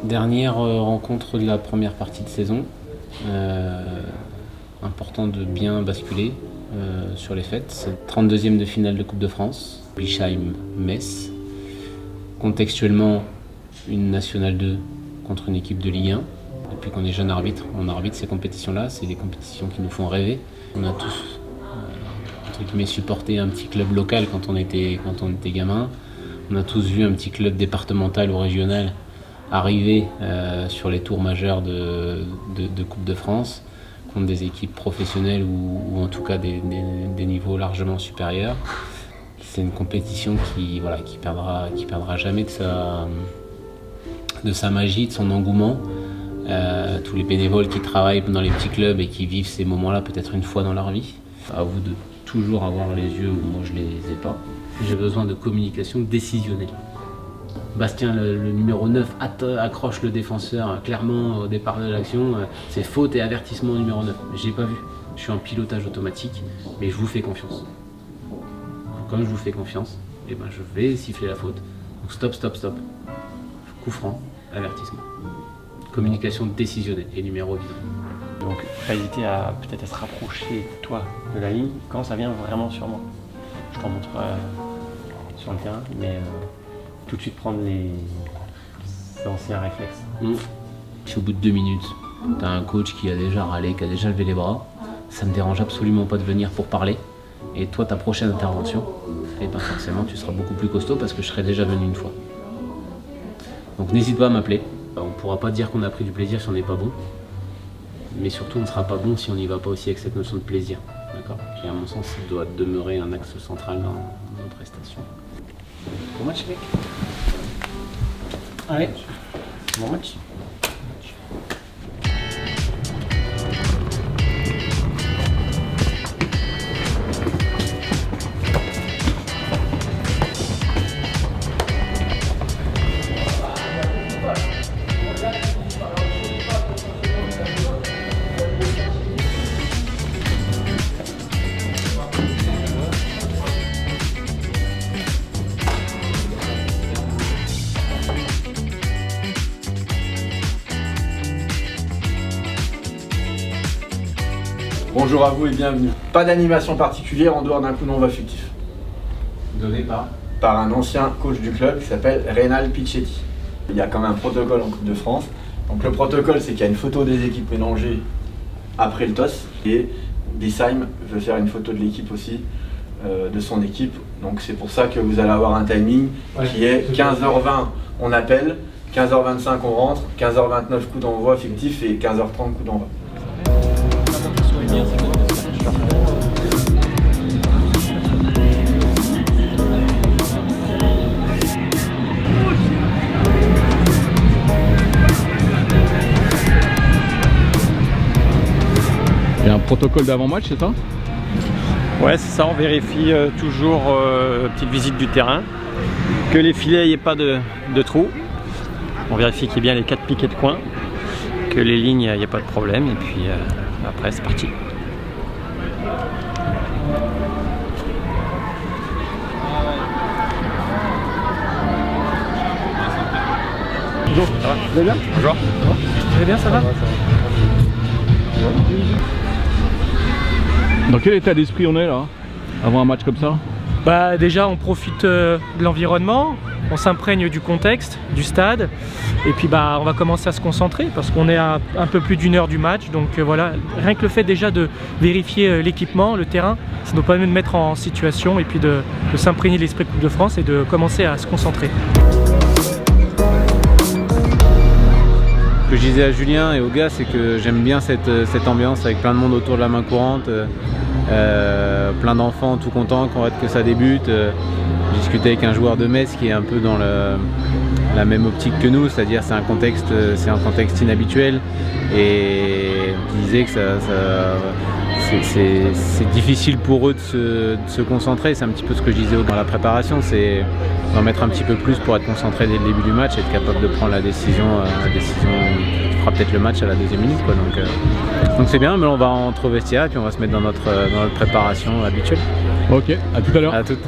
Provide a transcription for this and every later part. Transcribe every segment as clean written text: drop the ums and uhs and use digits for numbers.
Dernière rencontre de la première partie de saison. Important de bien basculer sur les fêtes. C'est 32e de finale de Coupe de France, Bischheim-Metz. Contextuellement, une Nationale 2 contre une équipe de Ligue 1. Depuis qu'on est jeune arbitre, on arbitre ces compétitions-là. C'est des compétitions qui nous font rêver. On a tous entre guillemets, supporté un petit club local quand on était gamin. On a tous vu un petit club départemental ou régional arriver sur les tours majeures de Coupe de France contre des équipes professionnelles ou en tout cas des niveaux largement supérieurs. C'est une compétition qui perdra jamais de sa magie, de son engouement. Tous les bénévoles qui travaillent dans les petits clubs et qui vivent ces moments-là peut-être une fois dans leur vie. À vous de toujours avoir les yeux où moi je les ai pas. J'ai besoin de communication décisionnelle. Bastien, le numéro 9, accroche le défenseur clairement au départ de l'action. C'est faute et avertissement au numéro 9. J'ai pas vu. Je suis en pilotage automatique, mais je vous fais confiance. Comme je vous fais confiance, je vais siffler la faute. Donc stop. Coup franc, avertissement. Communication décisionnelle et numéro évident. Donc pas hésiter à peut-être à se rapprocher toi de la ligne quand ça vient vraiment sur moi. Je t'en montre sur le terrain, mais tout de suite prendre les anciens réflexes. Si au bout de 2 minutes, tu as un coach qui a déjà râlé, qui a déjà levé les bras, ça ne me dérange absolument pas de venir pour parler. Et toi, ta prochaine intervention, forcément tu seras beaucoup plus costaud parce que je serai déjà venu une fois. Donc n'hésite pas à m'appeler. On ne pourra pas dire qu'on a pris du plaisir si on n'est pas bon. Mais surtout, on ne sera pas bon si on n'y va pas aussi avec cette notion de plaisir. D'accord ? Qui, à mon sens, doit demeurer un axe central dans nos prestations. Bon match, mec. Allez, bon match. Bonjour à vous et bienvenue. Pas d'animation particulière en dehors d'un coup d'envoi fictif. Donné par un ancien coach du club qui s'appelle Rénal Picchetti. Il y a quand même un protocole en Coupe de France. Donc le protocole, c'est qu'il y a une photo des équipes mélangées après le TOS. Et Bischheim veut faire une photo de l'équipe aussi, de son équipe. Donc c'est pour ça que vous allez avoir un timing qui est 15h20 on appelle, 15h25 on rentre, 15h29 coup d'envoi fictif et 15h30 coup d'envoi. Il y a un protocole d'avant-match, c'est ça? Ouais, c'est ça, on vérifie toujours, petite visite du terrain, que les filets, il n'y ait pas de trous. On vérifie qu'il y ait bien les 4 piquets de coin, que les lignes, il n'y a pas de problème, et puis après c'est parti. Bonjour, ça va? Vous allez bien? Bonjour. Vous allez bien, ça va? Dans quel état d'esprit on est là, avant un match comme ça? Bah déjà on profite de l'environnement, on s'imprègne du contexte, du stade, et puis bah on va commencer à se concentrer parce qu'on est à un peu plus d'1 heure du match, donc voilà, rien que le fait déjà de vérifier l'équipement, le terrain, ça nous permet de mettre en situation et puis de s'imprégner de l'esprit Coupe de France et de commencer à se concentrer. Ce que je disais à Julien et aux gars, c'est que j'aime bien cette ambiance avec plein de monde autour de la main courante, plein d'enfants tout contents que ça débute. J'ai discuté avec un joueur de Metz qui est un peu dans la même optique que nous, c'est-à-dire c'est un contexte inhabituel et il disait que c'est difficile pour eux de se concentrer. C'est un petit peu ce que je disais dans la préparation, c'est d'en mettre un petit peu plus pour être concentré dès le début du match et être capable de prendre la décision qui fera peut-être le match à la 2e minute, quoi. Donc c'est bien, mais on va entre au vestiaire et puis on va se mettre dans notre préparation habituelle. Ok, à tout à l'heure. À toutes.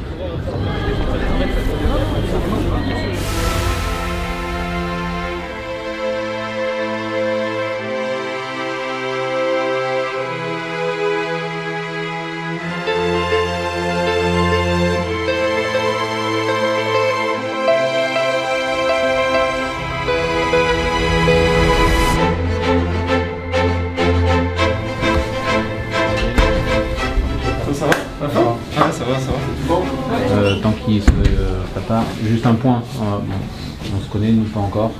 retard. Juste un point, on se connaît, nous pas encore.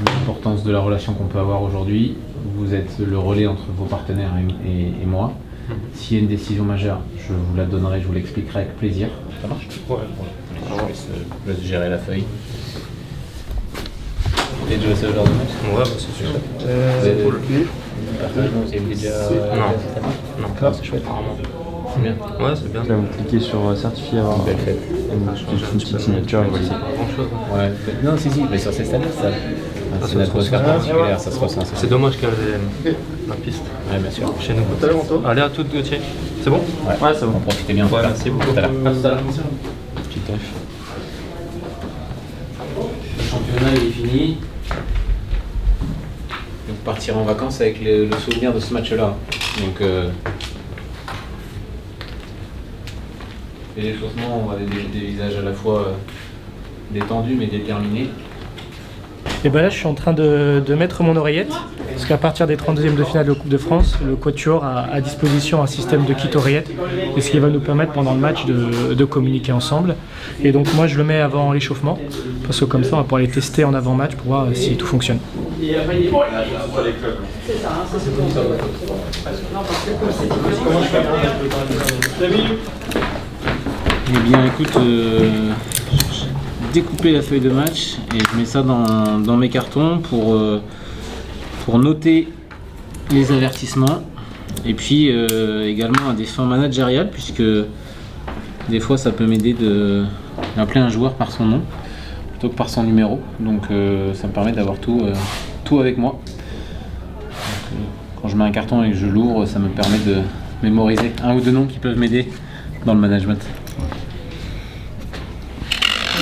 L'importance de la relation qu'on peut avoir aujourd'hui. Vous êtes le relais entre vos partenaires et moi. S'il y a une décision majeure, je vous la donnerai, je vous l'expliquerai avec plaisir. Ça marche ? Ouais. Je laisse gérer la feuille. T'es déjà ce genre de match ? Ouais, c'est sûr. Non, c'est chouette. C'est bien. Ouais, c'est bien. Là, vous cliquez sur certifié avoir Belle fête. une petite signature. C'est pas grand chose. Ouais, non, si, mais sur ces stades-là, ça. C'est une atmosphère particulière, ça se ressent. C'est dommage qu'il y ait la piste. Ouais, bien sûr. Chez nous. Allez, à toutes, Gauthier. C'est bon ? Ouais, c'est bon. Profitez bien. Ouais, merci beaucoup. Tout à l'heure. Petit taf. Le championnat il est fini. Donc partir en vacances avec le souvenir de ce match-là. Donc les échauffements, on va des visages à la fois détendus mais déterminés. Et ben là, je suis en train de mettre mon oreillette, parce qu'à partir des 32e de finale de Coupe de France, le Quatuor a à disposition un système de kit oreillette, et ce qui va nous permettre pendant le match de communiquer ensemble. Et donc moi, je le mets avant l'échauffement, parce que comme ça, on va pouvoir les tester en avant-match pour voir si tout fonctionne. Eh bien, écoute, découper la feuille de match et je mets ça dans mes cartons pour noter les avertissements et puis également à des fins managériales, puisque des fois ça peut m'aider d'appeler un joueur par son nom plutôt que par son numéro, donc ça me permet d'avoir tout avec moi. Donc, quand je mets un carton et que je l'ouvre, ça me permet de mémoriser un ou deux noms qui peuvent m'aider dans le management.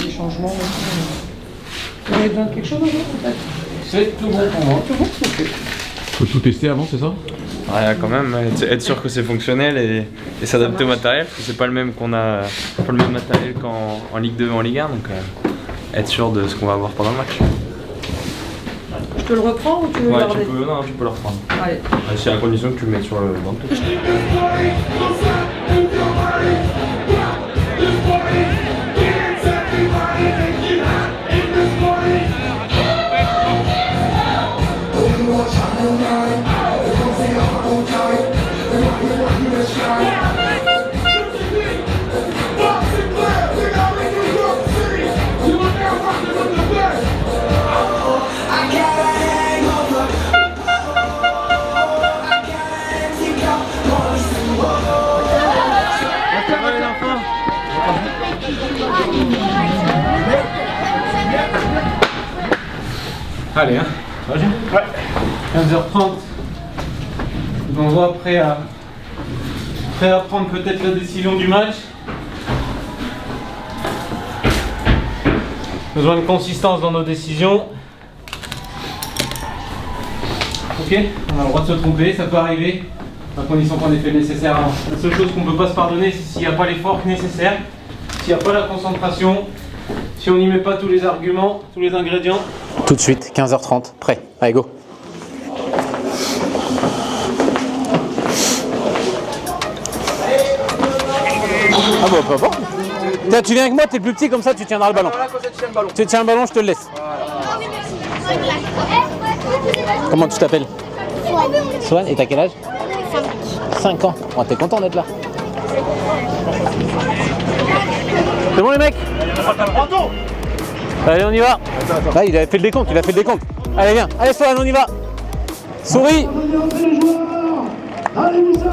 Les changements. Vous avez besoin de quelque chose peut-être ? C'est tout bon pour moi. Tout bon ? Ok. Faut tout tester avant, c'est ça? Ouais, quand même, être sûr que c'est fonctionnel et s'adapter au matériel, parce que c'est pas le même pas le même matériel qu'en Ligue 2 ou en Ligue 1, donc être sûr de ce qu'on va avoir pendant le match. Je te le reprends ou tu veux le garder ? Tu peux le reprendre. Allez. C'est à condition que tu le mettes sur le banc de touche. Allez, hein. Ouais. 15h30. Donc on voit prêt à prendre peut-être la décision du match. Besoin de consistance dans nos décisions. Ok, on a le droit de se tromper, ça peut arriver, à condition qu'on ait fait le nécessaire avant. La seule chose qu'on ne peut pas se pardonner, c'est s'il n'y a pas l'effort nécessaire, s'il n'y a pas la concentration, si on n'y met pas tous les arguments, tous les ingrédients. Tout de suite, 15h30, prêt. Allez, go. Ah bah pas bon. Tiens, tu viens avec moi, t'es le plus petit, comme ça tu tiendras le ballon. Tu tiens le ballon, je te le laisse. Comment tu t'appelles? Swan. Et t'as quel âge? 5 ans. Oh, t'es content d'être là? C'est bon les mecs? Allez, on y va. Là, il avait fait le décompte, Allez, viens. Allez, Swan, on y va. Souris. Allez, Moussem,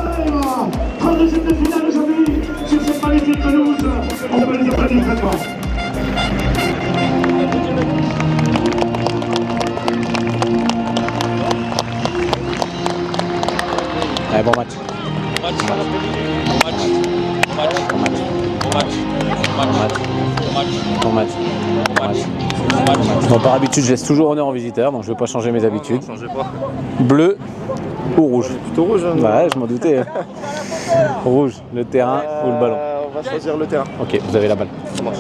32e de finale aujourd'hui sur cette magnifique pelouse. On va les applaudir très fort. Allez, bon match. Bon match. Bon, par habitude, je laisse toujours honneur aux visiteurs, donc je ne vais pas changer mes habitudes. Bleu ou rouge? Plutôt rouge. Hein, ouais, je m'en doutais. Rouge, le terrain ou le ballon? On va choisir le terrain. Ok, vous avez la balle.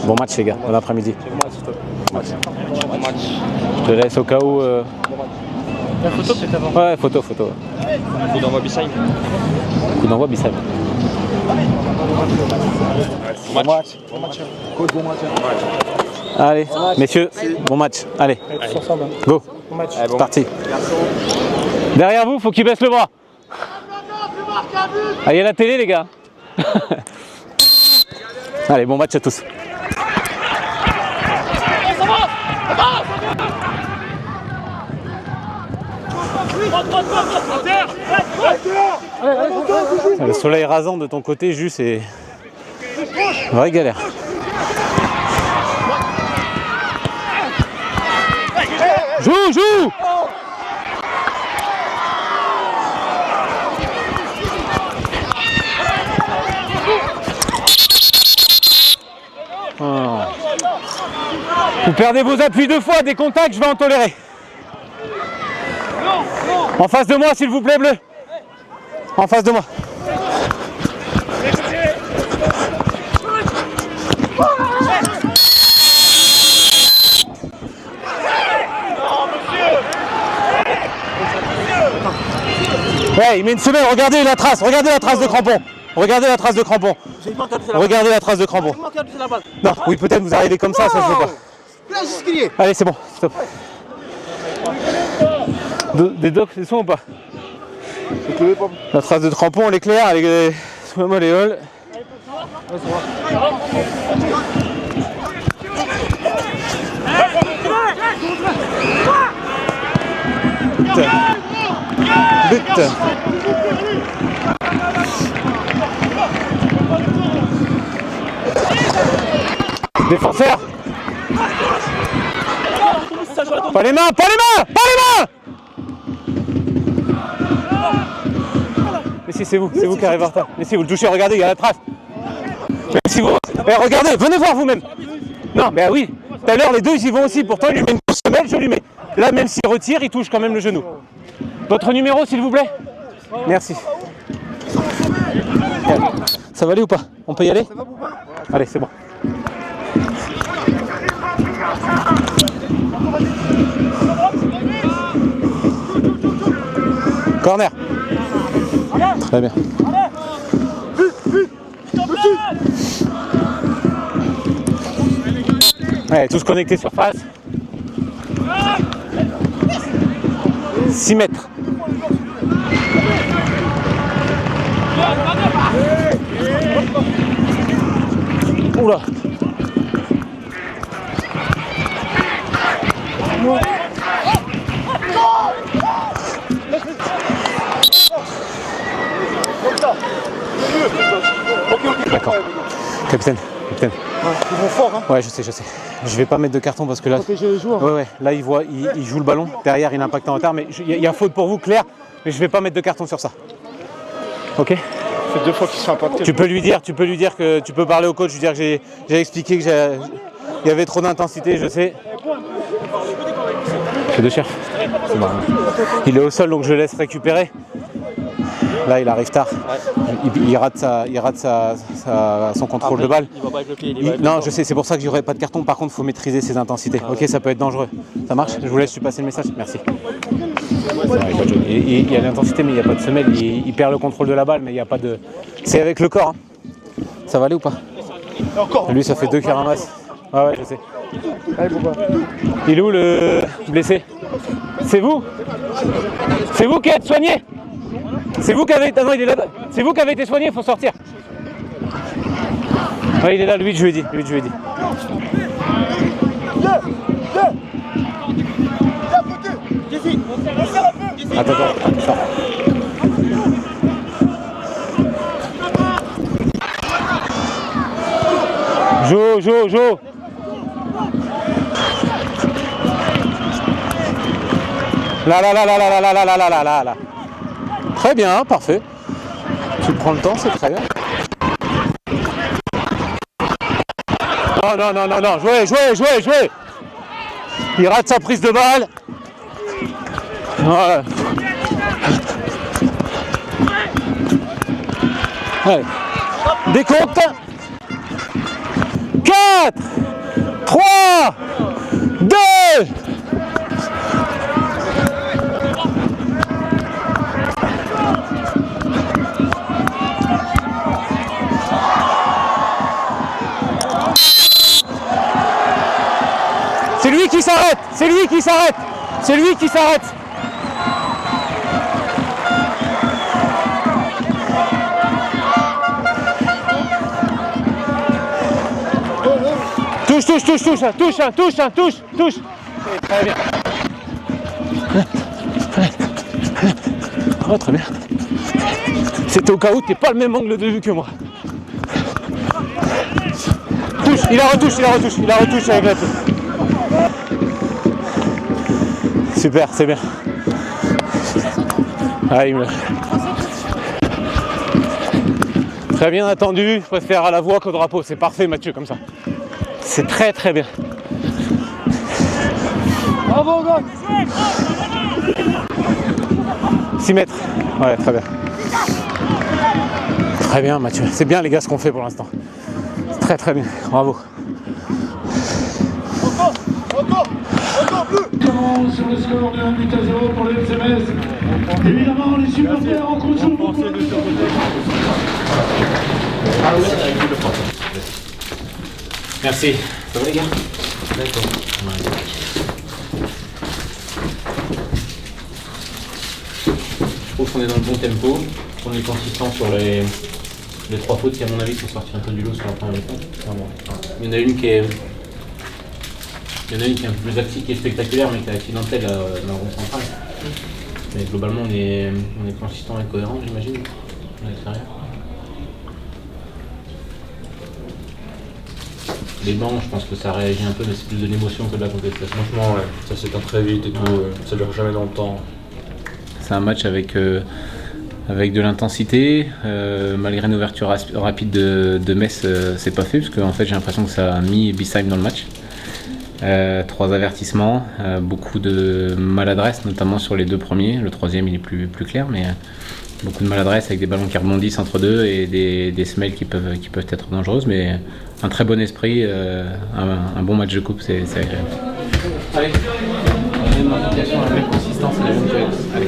Bon match les gars, bon après-midi. Bon match. Je te laisse au cas où... La photo peut-être avant. Ouais, photo. Coup d'envoi Bissheim. Coup d'envoi Bissheim. Bon match. Allez, messieurs, bon match. Allez, go. C'est parti. Derrière vous, faut qu'il baisse le bras. Ah, il y a la télé, les gars. Allez, bon match à tous. Le soleil rasant de ton côté, Jus, c'est vraie galère. Joue. Oh. Vous perdez vos appuis 2 fois, des contacts, je vais en tolérer. En face de moi, s'il vous plaît, bleu. En face de moi. Ouais, il met une semelle, regardez la trace de crampon. Regardez la trace de crampon. Regardez la trace de crampon. Non, oui, peut-être vous arrivez comme ça je veux pas. Allez, c'est bon, stop. Des docs, c'est son ou pas? La trace de crampon, l'éclair, les molléoles. But. Défenseur. Pas les mains. Mais si, c'est vous qui arrivez en retard. Mais si vous le touchez, regardez, il y a la trace. Mais si vous... regardez, venez voir vous-même. Non, mais oui, tout à l'heure les deux ils y vont aussi, pourtant il lui met une grosse semelle, je lui mets. Là même s'il retire, il touche quand même le genou. Votre numéro s'il vous plaît? Merci. Ça va aller ou pas? On peut y aller? Allez, c'est bon. Corner. Très bien. Allez, tous connectés surface. 6 mètres. Oula. D'accord. Capitaine. Ils vont fort, hein. Ouais, je sais. Je vais pas mettre de carton parce que là. Protéger les joueurs. Ouais. Là, il joue le ballon. Derrière, il impacte en retard. Mais il y a faute pour vous, clair. Mais je vais pas mettre de carton sur ça. Ok. Ça fait 2 fois qu'ils sont impactés. Tu peux lui dire que tu peux parler au coach, lui dire que j'ai expliqué que il y avait trop d'intensité, je sais. C'est de cher. Il est au sol, donc je le laisse récupérer. Là, il arrive tard. Il rate son contrôle de balle. Il va pas avec le pied. Non, je sais, c'est pour ça que j'aurai pas de carton. Par contre, il faut maîtriser ses intensités. Ok, ça peut être dangereux. Ça marche? Je vous laisse lui passer le message. Merci. Il y a l'intensité, mais il n'y a pas de semelle. Il perd le contrôle de la balle, mais il n'y a pas de. C'est avec le corps. Hein. Ça va aller ou pas? Lui, ça fait 2 qu'il ramasse. Ouais, je sais. Il est où le blessé? C'est vous? C'est vous qui êtes soigné? C'est vous qui avez... Ah non, il est là. C'est vous qui avez été soigné, il faut sortir. Ouais, il est là, lui, je lui ai dit. Attends, sors. Jo. Là. Très bien, parfait. Tu prends le temps, c'est très bien. Non. Jouez. Il rate sa prise de balle. Voilà. Allez. Décompte. 4, 3, 2. C'est lui qui s'arrête. C'est lui qui s'arrête. C'est lui qui s'arrête. Touche, touche, touche, touche, touche, touche, touche, touche. Très bien. Oh, très bien. C'était au cas où t'es pas le même angle de vue que moi. Touche, il la retouche avec la touche. Super, c'est bien. Ah, il me... Très bien attendu, je préfère à la voix qu'au drapeau. C'est parfait Mathieu comme ça. C'est très très bien. Bravo gars. 6 mètres. Ouais, très bien. Très bien Mathieu. C'est bien les gars ce qu'on fait pour l'instant. Très très bien. Bravo. Sur le score de 1-0 pour le SMS. Évidemment, les supporters en compte sur le bon. Merci. Ça va les gars? D'accord. Je trouve qu'on est dans le bon tempo, qu'on est consistant sur les 3 fautes qui à mon avis sont sorties un peu du lot sur la première mi-temps. Il y en a une qui est un peu plus tactique et spectaculaire, mais qui est accidentelle dans la rond centrale. Mais globalement, on est consistant et cohérent, j'imagine, à l'extérieur. Les bancs, je pense que ça réagit un peu, mais c'est plus de l'émotion que de la contestation. Franchement, ouais, ça s'éteint très vite et tout, ça dure jamais dans le temps. C'est un match avec de l'intensité, malgré une ouverture rapide de Metz, c'est pas fait, parce qu'en fait j'ai l'impression que ça a mis Bissheim dans le match. 3 avertissements, beaucoup de maladresse, notamment sur les 2 premiers. Le 3e il est plus clair, mais beaucoup de maladresse avec des ballons qui rebondissent entre deux et des semelles qui peuvent être dangereuses, mais un très bon esprit, un bon match de coupe, c'est agréable. Allez, la même implication, la même consistance, la même cohérence. Allez.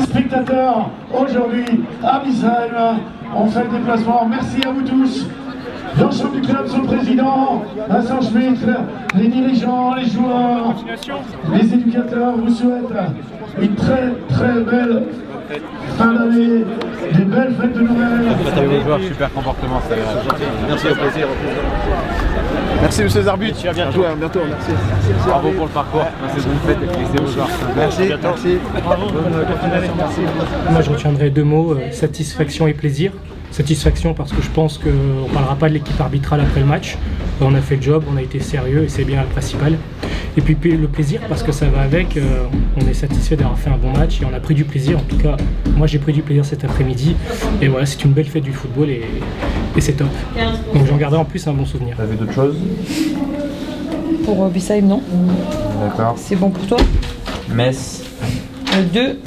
Spectateurs aujourd'hui à Bissheim, on fait le déplacement. Merci à vous tous. L'ensemble du club, son président, Vincent Schmitt, les dirigeants, les joueurs, les éducateurs vous souhaitent une très très belle fin d'année, des belles fêtes de Noël. Super comportement, c'est gentil. Merci, au plaisir. Merci monsieur Zarbut, à bientôt, merci. Bravo pour le parcours, c'est une fête et c'est aux joueurs. Merci. Moi je retiendrai 2 mots, satisfaction et plaisir. Satisfaction parce que je pense qu'on ne parlera pas de l'équipe arbitrale après le match. On a fait le job, on a été sérieux et c'est bien le principal. Et puis le plaisir parce que ça va avec, on est satisfait d'avoir fait un bon match et on a pris du plaisir. En tout cas, moi j'ai pris du plaisir cet après-midi. Et voilà, c'est une belle fête du football et c'est top. Donc j'en garderai en plus un bon souvenir. T'as vu d'autres choses? Pour Bissheim, non. D'accord. C'est bon pour toi? Metz. 2.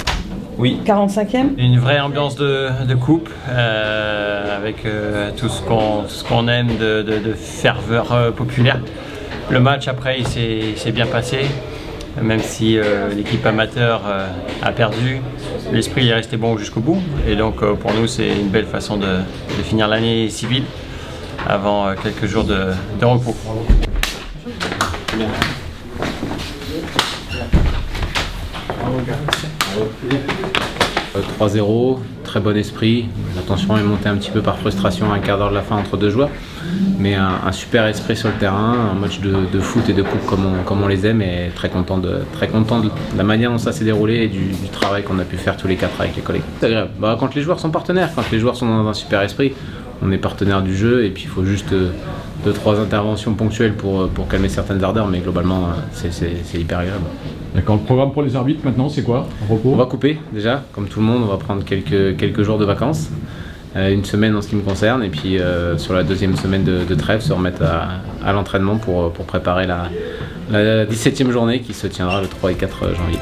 Oui. 45e. Une vraie ambiance de coupe, avec tout ce qu'on aime de ferveur populaire. Le match après il s'est bien passé, même si l'équipe amateur a perdu, l'esprit est resté bon jusqu'au bout. Et donc pour nous c'est une belle façon de finir l'année civile avant quelques jours de repos. Bien. Bravo. 3-0, très bon esprit. La tension est montée un petit peu par frustration à un quart d'heure de la fin entre deux joueurs. Mais un super esprit sur le terrain, un match de foot et de coupe comme on les aime, et très content de la manière dont ça s'est déroulé et du travail qu'on a pu faire tous les quatre avec les collègues. C'est agréable. Quand les joueurs sont partenaires, quand les joueurs sont dans un super esprit, on est partenaire du jeu, et puis il faut juste 2-3 interventions ponctuelles pour calmer certaines ardeurs, mais globalement c'est hyper agréable. D'accord, le programme pour les arbitres maintenant c'est quoi? Repos? On va couper déjà, comme tout le monde, on va prendre quelques jours de vacances. Une semaine en ce qui me concerne, et puis sur la deuxième semaine de trêve se remettre à l'entraînement pour préparer la 17e journée qui se tiendra le 3 et 4 janvier.